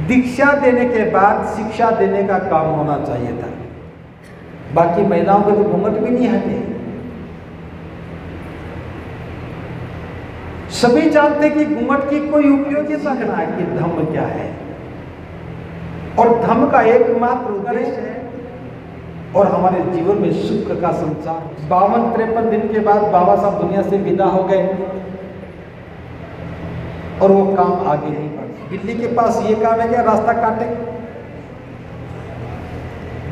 दीक्षा देने के बाद शिक्षा देने का काम होना चाहिए था। बाकी महिलाओं के तो घूंघट भी नहीं हटे। सभी जानते कि घूंघट की कोई उपयोगिता ना है कि धर्म क्या है, और धर्म का एकमात्र उद्देश्य है और हमारे जीवन में सुख का संचार। 52-53 दिन के बाद बाबा साहब दुनिया से विदा हो गए और वो काम आगे नहीं बढ़ा। बिल्ली के पास ये काम है क्या रास्ता काटे?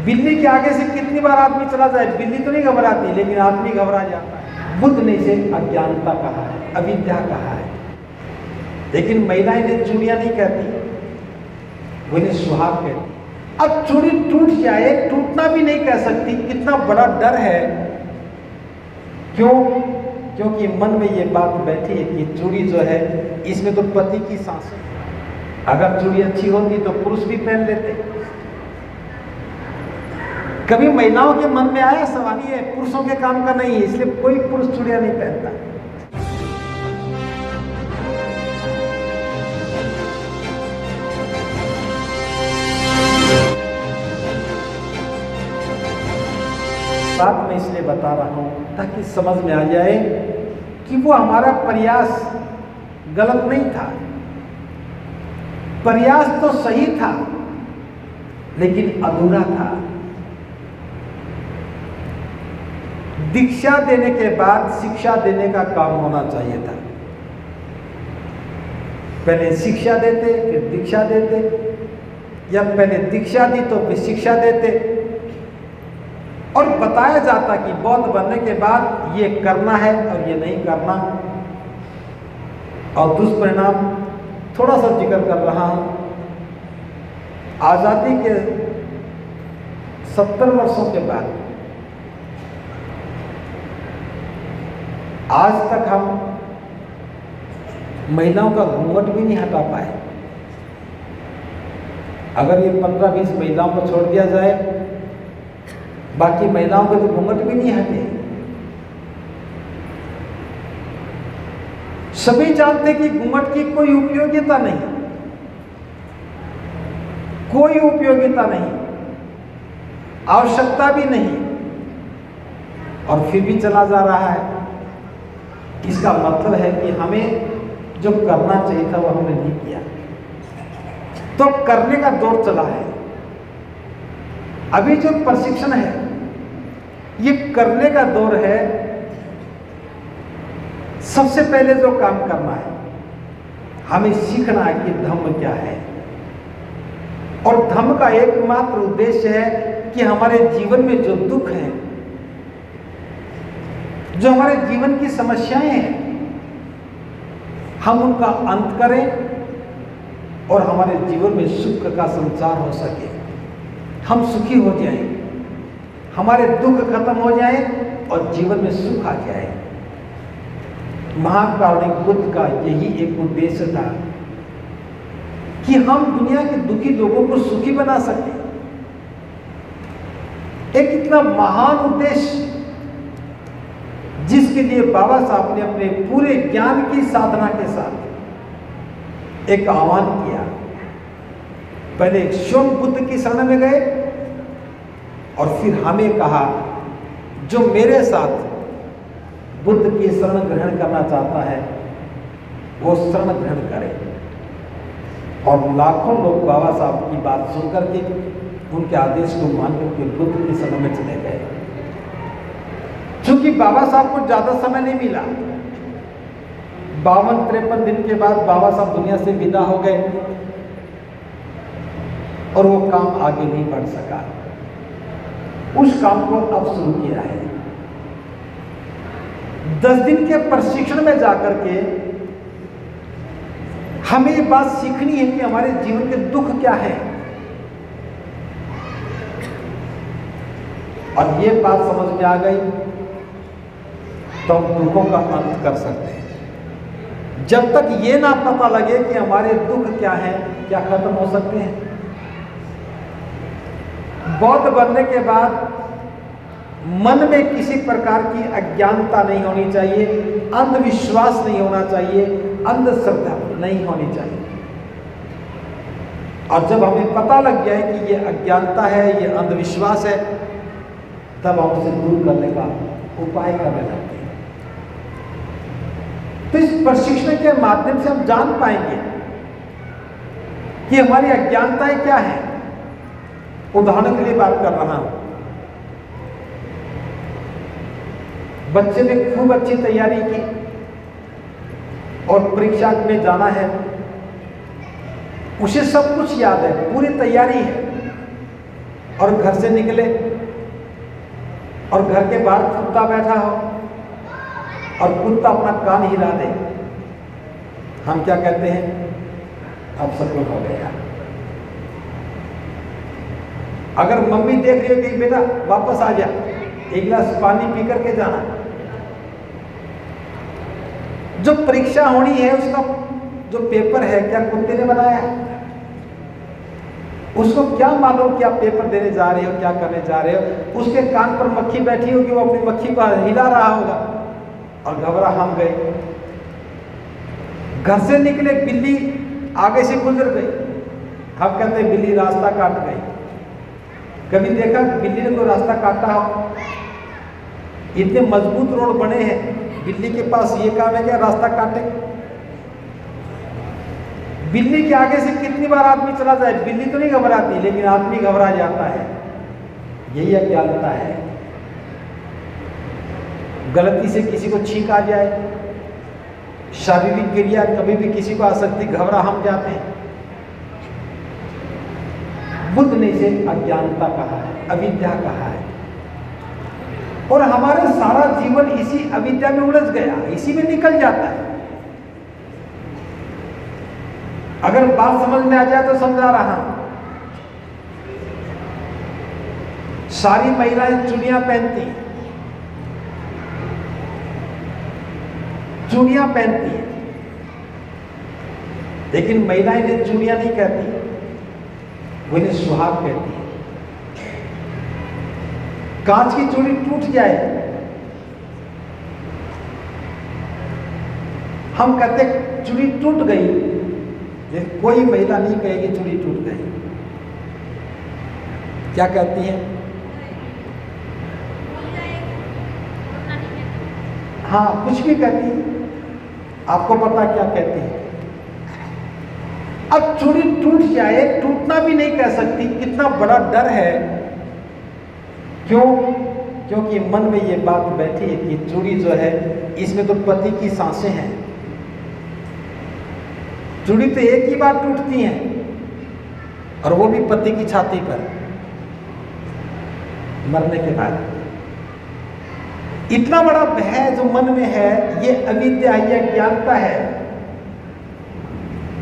बिल्ली के आगे से कितनी बार आदमी चला जाए, बिल्ली तो नहीं घबराती, लेकिन आदमी घबरा जाता है। बुद्ध ने इसे अज्ञानता कहा है, अविद्या कहा है। लेकिन महिलाएं इन्हें चूड़ियां नहीं कहती, वो इन्हें सुहाग कहती। अब चूड़ी टूट जाए, टूटना भी नहीं कह सकती, कितना बड़ा डर है। क्यों? क्योंकि मन में ये बात बैठी है कि चूड़ी जो है इसमें तो पति की सांस है। अगर चूड़ी अच्छी होती तो पुरुष भी पहन लेते। कभी महिलाओं के मन में आया सवाल ये पुरुषों के काम का नहीं है, इसलिए कोई पुरुष चूड़ियां नहीं पहनता। बात मैं इसलिए बता रहा हूं ताकि समझ में आ जाए कि वो हमारा प्रयास गलत नहीं था। प्रयास तो सही था लेकिन अधूरा था। दीक्षा देने के बाद शिक्षा देने का काम होना चाहिए था। पहले शिक्षा देते फिर दीक्षा देते, या पहले दीक्षा दी तो फिर शिक्षा देते, और बताया जाता कि बौद्ध बनने के बाद ये करना है और ये नहीं करना। और दुष्परिणाम थोड़ा सा जिक्र कर रहा हूं। आजादी के 70 वर्षों के बाद आज तक हम महिलाओं का घूंघट भी नहीं हटा पाए। अगर ये 15-20 महिलाओं को छोड़ दिया जाए, बाकी महिलाओं के तो घूंघट भी नहीं हटे। सभी जानते कि घूंघट की कोई उपयोगिता नहीं, कोई उपयोगिता नहीं, आवश्यकता भी नहीं, और फिर भी चला जा रहा है। इसका मतलब है कि हमें जो करना चाहिए था वो हमने नहीं किया, तो करने का दौर चला है। अभी जो प्रशिक्षण है ये करने का दौर है। सबसे पहले जो काम करना है, हमें सीखना है कि धर्म क्या है, और धर्म का एकमात्र उद्देश्य है कि हमारे जीवन में जो दुख है, जो हमारे जीवन की समस्याएं हैं, हम उनका अंत करें और हमारे जीवन में सुख का संचार हो सके। हम सुखी हो जाएं, हमारे दुख खत्म हो जाए और जीवन में सुख आ जाए। महाकारुणिक बुद्ध का यही एक उद्देश्य था कि हम दुनिया के दुखी लोगों को सुखी बना सके। एक इतना महान उद्देश्य जिसके लिए बाबा साहब ने अपने पूरे ज्ञान की साधना के साथ एक आह्वान किया। पहले स्वयं बुद्ध की शरण में गए और फिर हमें कहा जो मेरे साथ बुद्ध की शरण ग्रहण करना चाहता है वो शरण ग्रहण करे। और लाखों लोग बाबा साहब की बात सुनकर के उनके आदेश को मानकर के बुद्ध की शरण में चले गए। क्योंकि बाबा साहब को ज्यादा समय नहीं मिला, 52-53 दिन के बाद बाबा साहब दुनिया से विदा हो गए और वो काम आगे नहीं बढ़ सका। उस काम को अब शुरू किया है। 10 दिन के प्रशिक्षण में जाकर के हमें ये बात सीखनी है कि हमारे जीवन के दुख क्या है, और ये बात समझ में आ गई तो हम दुखों का अंत कर सकते हैं। जब तक ये ना पता लगे कि हमारे दुख क्या है, क्या खत्म हो सकते हैं। बौद्ध बनने के बाद मन में किसी प्रकार की अज्ञानता नहीं होनी चाहिए, अंधविश्वास नहीं होना चाहिए, अंधश्रद्धा नहीं होनी चाहिए। और जब हमें पता लग गया है कि ये अज्ञानता है, ये अंधविश्वास है, तब हम उसे दूर करने का उपाय करने लगते हैं। तो इस प्रशिक्षण के माध्यम से हम जान पाएंगे कि हमारी अज्ञानताएं क्या है। उदाहरण के लिए बात कर रहा हूं, बच्चे ने खूब अच्छी तैयारी की और परीक्षा में जाना है, उसे सब कुछ याद है, पूरी तैयारी है, और घर से निकले और घर के बाहर कुत्ता बैठा हो और कुत्ता अपना कान हिला दे, हम क्या कहते हैं? अब सब कुछ हो गया। अगर मम्मी देख रही हो कि बेटा वापस आ जा, एक गिलास पानी पी करके जाना। जो परीक्षा होनी है उसका जो पेपर है, क्या कुत्ते ने बनाया है? उसको क्या मालूम कि आप पेपर देने जा रहे हो, क्या करने जा रहे हो? उसके कान पर मक्खी बैठी होगी, वो अपनी मक्खी को हिला रहा होगा और घबरा हम गए। घर से निकले, बिल्ली आगे से गुजर गई, हम कहते हैं बिल्ली रास्ता काट गई। कभी देखा बिल्ली ने कोई रास्ता काटा हो? इतने मजबूत रोड बने हैं, बिल्ली के पास ये काम है क्या रास्ता काटे? बिल्ली के आगे से कितनी बार आदमी चला जाए, बिल्ली तो नहीं घबराती, लेकिन आदमी घबरा जाता है। यही अज्ञानता है। गलती से किसी को छींक आ जाए, शारीरिक क्रिया कभी भी किसी को आ सकती, घबरा हम जाते हैं। बुद्ध ने इसे अज्ञानता कहा है, अविद्या कहा है, और हमारा सारा जीवन इसी अविद्या में उलझ गया, इसी में निकल जाता है। अगर बात समझ में आ जाए तो समझा रहा हूं। सारी महिलाएं चूड़ियां पहनती हैं, चूड़ियां पहनती हैं, लेकिन महिलाएं इन्हें चूड़ियां नहीं कहती, वो इन्हें सुहाग कहती है। कांच की चूड़ी टूट जाए, हम कहते चूड़ी टूट गई, लेकिन कोई महिला नहीं कहेगी चूड़ी टूट गई। क्या कहती हैं? हाँ, कुछ भी कहती है, आपको पता क्या कहती है। अब चूड़ी टूट जाए, टूटना भी नहीं कह सकती, कितना बड़ा डर है। क्यों? क्योंकि मन में ये बात बैठी है कि चूड़ी जो है इसमें तो पति की सांसें हैं। चूड़ी तो एक ही बार टूटती हैं, और वो भी पति की छाती पर, मरने के बाद। इतना बड़ा भय जो मन में है, ये अविद्या, ये अज्ञानता है।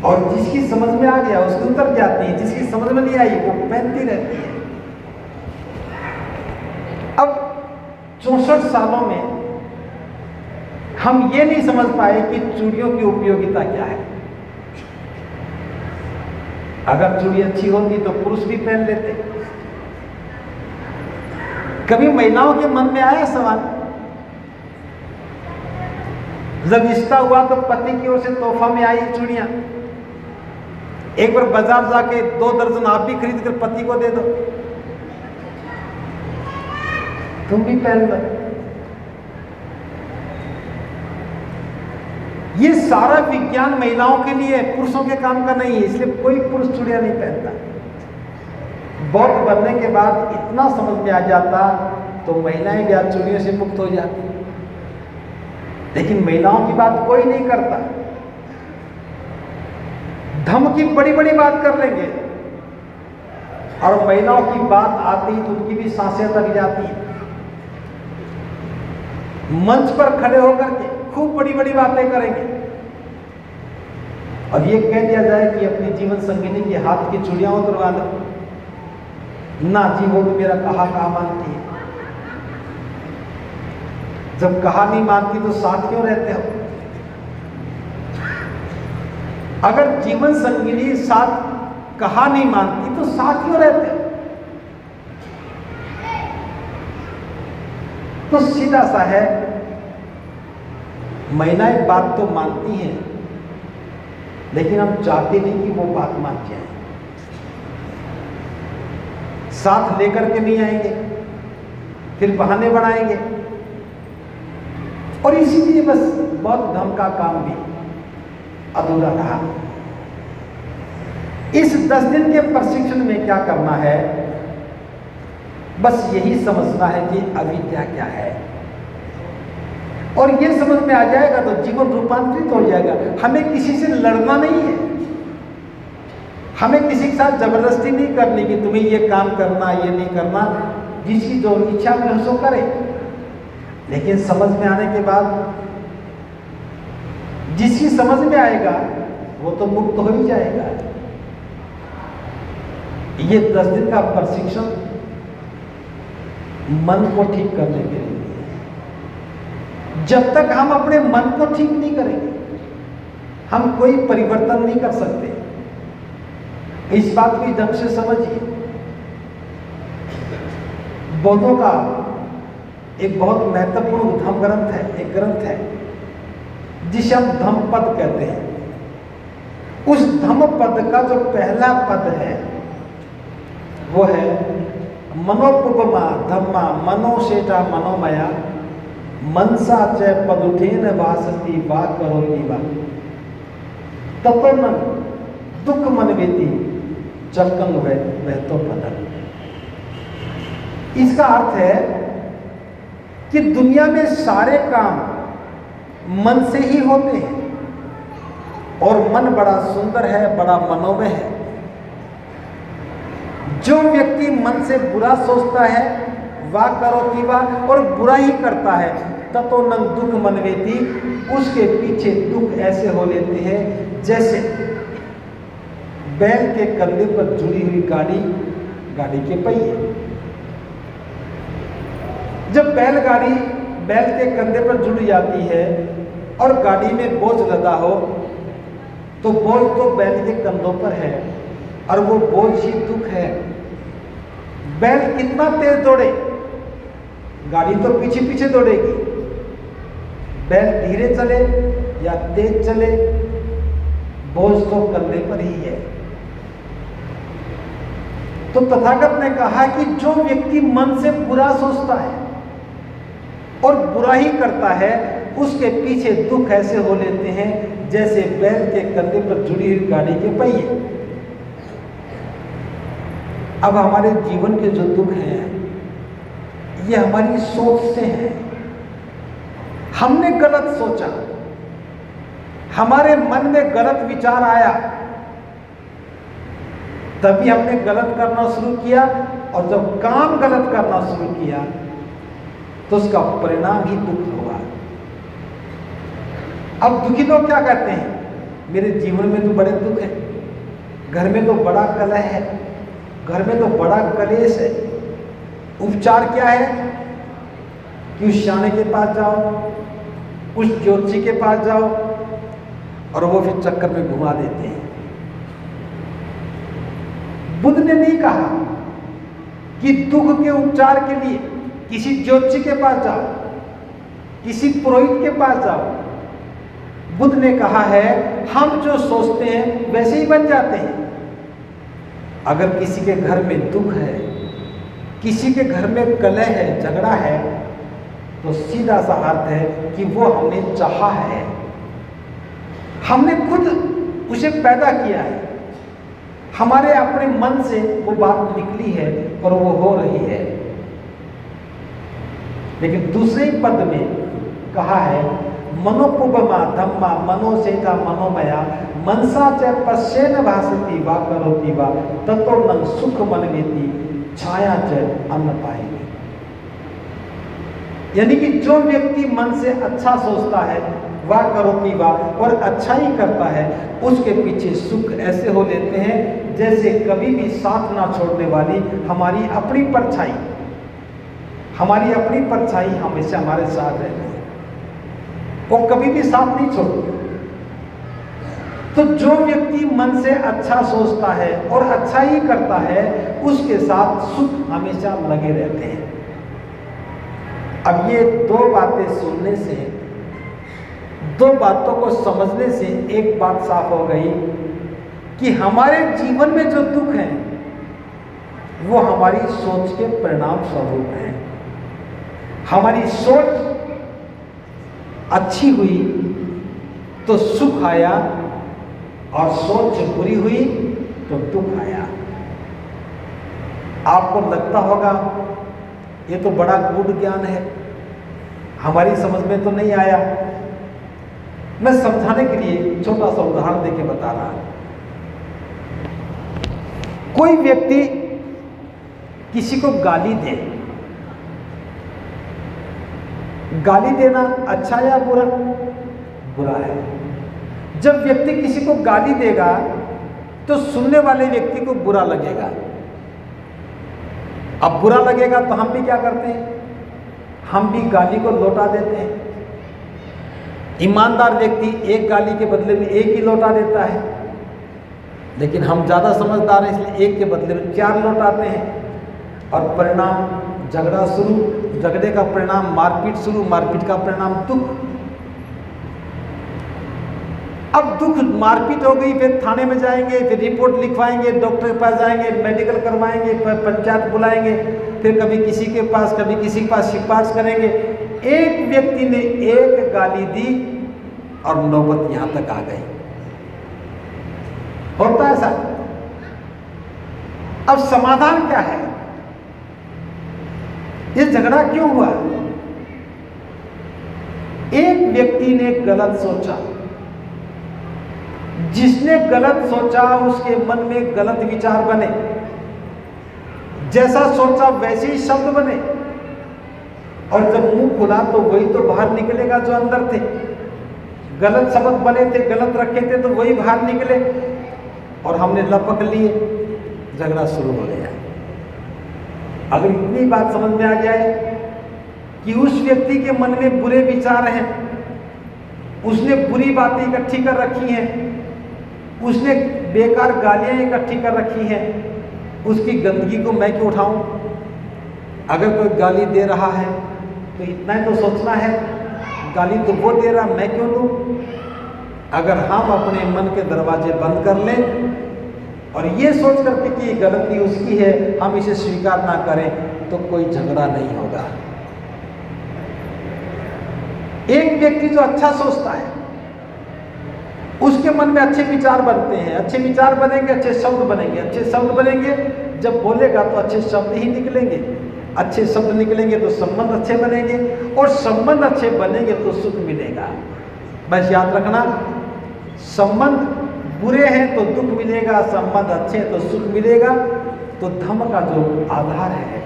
और जिसकी समझ में आ गया उसकी उतर जाती है, जिसकी समझ में नहीं आई वो पहनती रहती है। अब 64 सालों में हम ये नहीं समझ पाए कि चूड़ियों की उपयोगिता क्या है। अगर चूड़ी अच्छी होती तो पुरुष भी पहन लेते। कभी महिलाओं के मन में आया सवाल? जब रिश्ता हुआ तो पति की ओर से तोहफा में आई चूड़ियां। एक बार बाजार जाके 2 दर्जन आप भी खरीद कर पति को दे दो, तुम भी पहन लो। ये सारा विज्ञान महिलाओं के लिए, पुरुषों के काम का नहीं है, इसलिए कोई पुरुष चूड़ियां नहीं पहनता। बौद्ध बनने के बाद इतना समझ में आ जाता तो महिलाएं भी आज चूड़ियों से मुक्त हो जाती, लेकिन महिलाओं की बात कोई नहीं करता। धम की बड़ी बड़ी बात कर लेंगे, और महिलाओं की बात आती तो उनकी भी सांसें तक जाती हैं। मंच पर खड़े होकर के खूब बड़ी बड़ी बातें करेंगे, और ये कह दिया जाए कि अपनी जीवन संगिनी के हाथ की चूड़ियां उतरवा दो, ना जी वो तो मेरा कहा मानती है। जब कहा नहीं मानती तो साथ क्यों रहते हो? अगर जीवन संगिनी साथ कहा नहीं मानती तो साथ क्यों रहते हो? तो सीधा सा है, महिलाएं बात तो मानती हैं, लेकिन हम चाहते नहीं कि वो बात मान जाए। साथ लेकर के नहीं आएंगे, फिर बहाने बनाएंगे, और इसीलिए बस बौद्ध धर्म का काम भी अधूरा रहा। इस 10 दिन के प्रशिक्षण में क्या करना है, बस यही समझना है कि अविद्या क्या है, और ये समझ में आ जाएगा तो जीवन रूपांतरित हो जाएगा। हमें किसी से लड़ना नहीं है, हमें किसी के साथ जबरदस्ती नहीं करनी कि तुम्हें ये काम करना, ये नहीं करना। जिसकी जो इच्छा में उसको करे, लेकिन समझ में आने के बाद जिसकी समझ में आएगा वो तो मुक्त हो ही जाएगा। ये 10 दिन का प्रशिक्षण मन को ठीक करने के लिए। जब तक हम अपने मन को ठीक नहीं करेंगे, हम कोई परिवर्तन नहीं कर सकते। इस बात को ढंग से समझिए। बौद्धों का एक बहुत महत्वपूर्ण धम्म ग्रंथ है, एक ग्रंथ है जिसे हम धम्मपद कहते हैं। उस धम्मपद का जो पहला पद है वो है मनोपुपमा धम्मा मनोशेटा मनोमया मनसा च पदुठेन वासती वा करोति वा ततोन दुख मनवेति चक्कं वैतो पदम। इसका अर्थ है कि दुनिया में सारे काम मन से ही होते हैं, और मन बड़ा सुंदर है, बड़ा मनोमय है। जो व्यक्ति मन से बुरा सोचता है वा करोति वा, और बुरा ही करता है, ततो न दुख मनवेति, उसके पीछे दुख ऐसे हो लेते हैं जैसे बैल के कंधे पर जुड़ी हुई गाड़ी के पहिए। जब बैलगाड़ी बैल के कंधे पर जुड़ जाती है और गाड़ी में बोझ लदा हो, तो बोझ तो बैल के कंधों पर है और वो बोझ ही दुख है। बैल कितना तेज दौड़े, गाड़ी तो पीछे पीछे दौड़ेगी। बैल धीरे चले या तेज चले, बोझ तो कंधे पर ही है। तो तथागत ने कहा कि जो व्यक्ति मन से बुरा सोचता है और बुरा ही करता है, उसके पीछे दुख ऐसे हो लेते हैं जैसे बैल के कंधे पर जुड़ी हुई गाड़ी के पहिए। अब हमारे जीवन के जो दुख हैं, ये हमारी सोच से हैं। हमने गलत सोचा, हमारे मन में गलत विचार आया, तभी हमने गलत करना शुरू किया, और जब काम गलत करना शुरू किया तो उसका परिणाम ही दुख होगा। अब दुखी लोग क्या कहते हैं, मेरे जीवन में तो बड़े दुख है, घर में तो बड़ा कलह है, घर में तो बड़ा कलेश है। उपचार क्या है कि उस शाने के पास जाओ, उस ज्योतिषी के पास जाओ, और वो फिर चक्कर में घुमा देते हैं। बुद्ध ने नहीं कहा कि दुख के उपचार के लिए किसी ज्योतिषी के पास जाओ, किसी पुरोहित के पास जाओ। बुद्ध ने कहा है हम जो सोचते हैं वैसे ही बन जाते हैं। अगर किसी के घर में दुख है, किसी के घर में कलह है, झगड़ा है, तो सीधा सा अर्थ है कि वो हमने चाहा है, हमने खुद उसे पैदा किया है, हमारे अपने मन से वो बात निकली है और वो हो रही है। लेकिन दूसरे पद में कहा है मनोपुपमा धम्मा मनोसेता मनोमया मनसा च पश्चेन भासती वा करोति वा ततो न सुख मनवेति छाया च अन्न पाएगी। यानी कि जो व्यक्ति मन से अच्छा सोचता है वा करोति वा, और अच्छा ही करता है, उसके पीछे सुख ऐसे हो लेते हैं जैसे कभी भी साथ ना छोड़ने वाली हमारी अपनी परछाई। हमारी अपनी परछाई हमेशा हमारे साथ रहती है, वो कभी भी साथ नहीं छोड़ती। तो जो व्यक्ति मन से अच्छा सोचता है और अच्छा ही करता है, उसके साथ सुख हमेशा लगे रहते हैं। अब ये दो बातें सुनने से, दो बातों को समझने से एक बात साफ हो गई कि हमारे जीवन में जो दुख है वो हमारी सोच के परिणाम स्वरूप हैं। हमारी सोच अच्छी हुई तो सुख आया, और सोच बुरी हुई तो दुख आया। आपको लगता होगा ये तो बड़ा गूढ़ ज्ञान है, हमारी समझ में तो नहीं आया। मैं समझाने के लिए छोटा सा उदाहरण देके बता रहा हूं। कोई व्यक्ति किसी को गाली दे, गाली देना अच्छा या बुरा? बुरा है। जब व्यक्ति किसी को गाली देगा तो सुनने वाले व्यक्ति को बुरा लगेगा। अब बुरा लगेगा तो हम भी क्या करते हैं? हम भी गाली को लौटा देते हैं। ईमानदार व्यक्ति एक गाली के बदले में एक ही लौटा देता है, लेकिन हम ज़्यादा समझदार हैं इसलिए एक के बदले में 4 लौटाते हैं, और परिणाम झगड़ा शुरू, झगड़े का परिणाम मारपीट शुरू, मारपीट का परिणाम दुख। अब दुख मारपीट हो गई, फिर थाने में जाएंगे, फिर रिपोर्ट लिखवाएंगे, डॉक्टर के पास जाएंगे, मेडिकल करवाएंगे, पंचायत बुलाएंगे, फिर कभी किसी के पास कभी किसी के पास सिफारिश करेंगे। एक व्यक्ति ने एक गाली दी और नौबत यहां तक आ गई। होता है ऐसा। अब समाधान क्या है? ये झगड़ा क्यों हुआ? एक व्यक्ति ने गलत सोचा। जिसने गलत सोचा उसके मन में गलत विचार बने, जैसा सोचा वैसे ही शब्द बने, और जब मुंह खुला तो वही तो बाहर निकलेगा जो अंदर थे। गलत शब्द बने थे, गलत रखे थे, तो वही बाहर निकले, और हमने लपक लिए, झगड़ा शुरू हो गया। अगर इतनी बात समझ में आ जाए कि उस व्यक्ति के मन में बुरे विचार हैं, उसने बुरी बातें इकट्ठी कर रखी हैं, उसने बेकार गालियां इकट्ठी कर रखी हैं, उसकी गंदगी को मैं क्यों उठाऊं? अगर कोई गाली दे रहा है तो इतना ही तो सोचना है, गाली तो वो दे रहा, मैं क्यों दूं? अगर हम अपने मन के दरवाजे बंद कर लें और ये सोच करके कि गलती उसकी है, हम इसे स्वीकार ना करें, तो कोई झगड़ा नहीं होगा। एक व्यक्ति जो अच्छा सोचता है उसके मन में अच्छे विचार बनते हैं, अच्छे विचार बनेंगे, अच्छे शब्द बनेंगे, अच्छे शब्द बनेंगे, जब बोलेगा तो अच्छे शब्द ही निकलेंगे, अच्छे शब्द निकलेंगे तो संबंध अच्छे बनेंगे, और संबंध अच्छे बनेंगे तो सुख मिलेगा। बस याद रखना, संबंध बुरे हैं तो दुख मिलेगा, संबंध अच्छे हैं तो सुख मिलेगा। तो धर्म का जो आधार है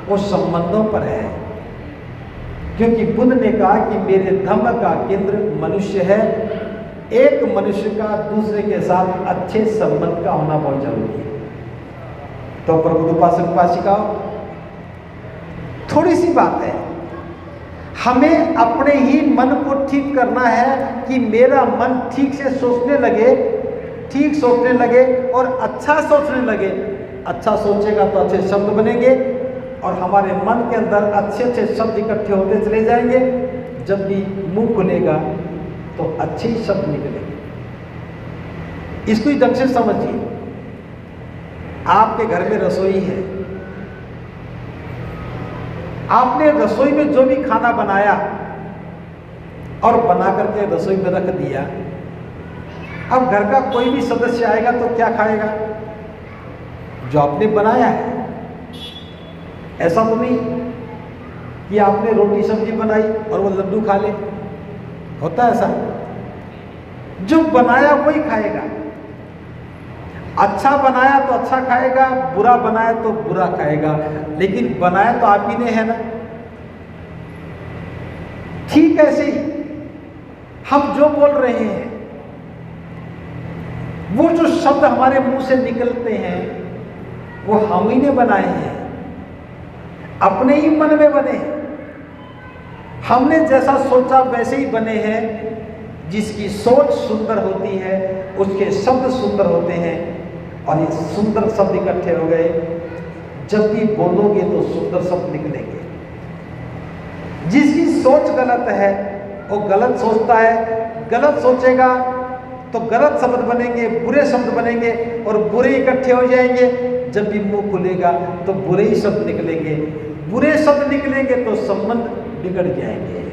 वो संबंधों पर है, क्योंकि बुद्ध ने कहा कि मेरे धर्म का केंद्र मनुष्य है। एक मनुष्य का दूसरे के साथ अच्छे संबंध का होना बहुत जरूरी है। तो प्रबुद्ध उपासक उपासिकाओं, थोड़ी सी बात है, हमें अपने ही मन को ठीक करना है कि मेरा मन ठीक से सोचने लगे, ठीक सोचने लगे और अच्छा सोचने लगे। अच्छा सोचेगा तो अच्छे शब्द बनेंगे, और हमारे मन के अंदर अच्छे अच्छे शब्द इकट्ठे होते चले जाएंगे। जब भी मुंह खुलेगा तो अच्छे ही शब्द निकलेंगे। इसको ही ढंग से समझिए। आपके घर में रसोई है, आपने रसोई में जो भी खाना बनाया और बना करके रसोई में रख दिया, अब घर का कोई भी सदस्य आएगा तो क्या खाएगा? जो आपने बनाया है। ऐसा तो नहीं कि आपने रोटी सब्जी बनाई और वो लड्डू खा ले, होता है ऐसा? जो बनाया वही खाएगा। अच्छा बनाया तो अच्छा खाएगा, बुरा बनाया तो बुरा खाएगा, लेकिन बनाया तो आप ही ने है ना। ठीक ऐसे ही हम जो बोल रहे हैं, वो जो शब्द हमारे मुंह से निकलते हैं, वो हम ही ने बनाए हैं, अपने ही मन में बने हैं। हमने जैसा सोचा वैसे ही बने हैं। जिसकी सोच सुंदर होती है उसके शब्द सुंदर होते हैं, और ये सुंदर शब्द इकट्ठे हो गए, जब भी बोलोगे तो सुंदर शब्द निकलेंगे। जिसकी सोच गलत है वो गलत सोचता है, गलत सोचेगा तो गलत शब्द बनेंगे, बुरे शब्द बनेंगे और बुरे इकट्ठे हो जाएंगे। जब भी मुंह खुलेगा तो बुरे ही शब्द निकलेंगे, बुरे शब्द निकलेंगे तो संबंध बिगड़ जाएंगे।